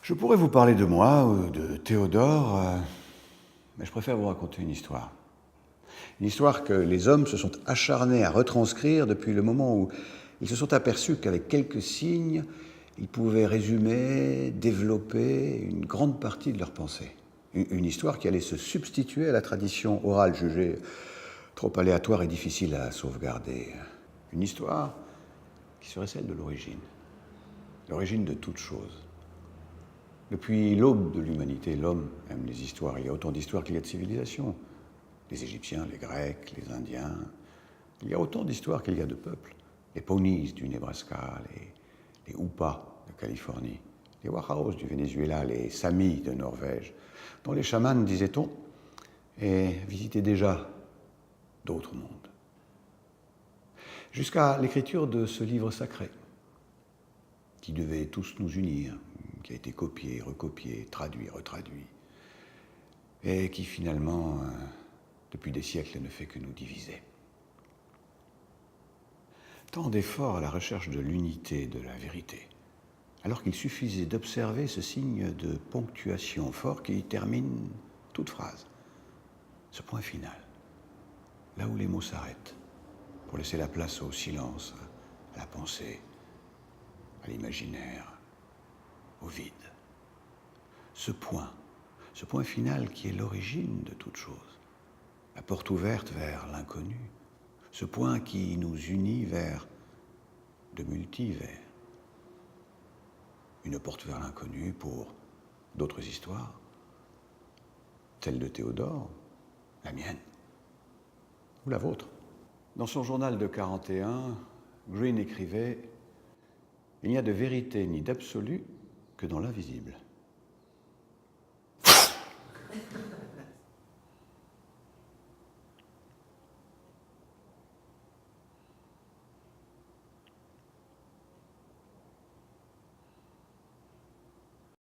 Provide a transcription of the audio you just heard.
Je pourrais vous parler de moi ou de Théodore, mais je préfère vous raconter une histoire. Une histoire que les hommes se sont acharnés à retranscrire depuis le moment où ils se sont aperçus qu'avec quelques signes, ils pouvaient résumer, développer une grande partie de leur pensée. Une histoire qui allait se substituer à la tradition orale jugée trop aléatoire et difficile à sauvegarder. Une histoire qui serait celle de l'origine de toute chose. Depuis l'aube de l'humanité, l'homme aime les histoires. Il y a autant d'histoires qu'il y a de civilisations. Les Égyptiens, les Grecs, les Indiens. Il y a autant d'histoires qu'il y a de peuples. Les Pawnees du Nebraska, les Hupas de Californie, les Wahaos du Venezuela, les Samis de Norvège, dont les chamans, disait-on, visitaient déjà d'autres mondes. Jusqu'à l'écriture de ce livre sacré, qui devait tous nous unir, qui a été copié, recopié, traduit, retraduit, et qui finalement, depuis des siècles, ne fait que nous diviser. Tant d'efforts à la recherche de l'unité, de la vérité, alors qu'il suffisait d'observer ce signe de ponctuation fort qui termine toute phrase, ce point final, là où les mots s'arrêtent, pour laisser la place au silence, à la pensée, à l'imaginaire, au vide. Ce point final qui est l'origine de toute chose, la porte ouverte vers l'inconnu, ce point qui nous unit vers de multivers. Une porte vers l'inconnu pour d'autres histoires, celle de Théodore, la mienne, ou la vôtre. Dans son journal de 41, Greene écrivait « Il n'y a de vérité ni d'absolu que dans l'invisible ».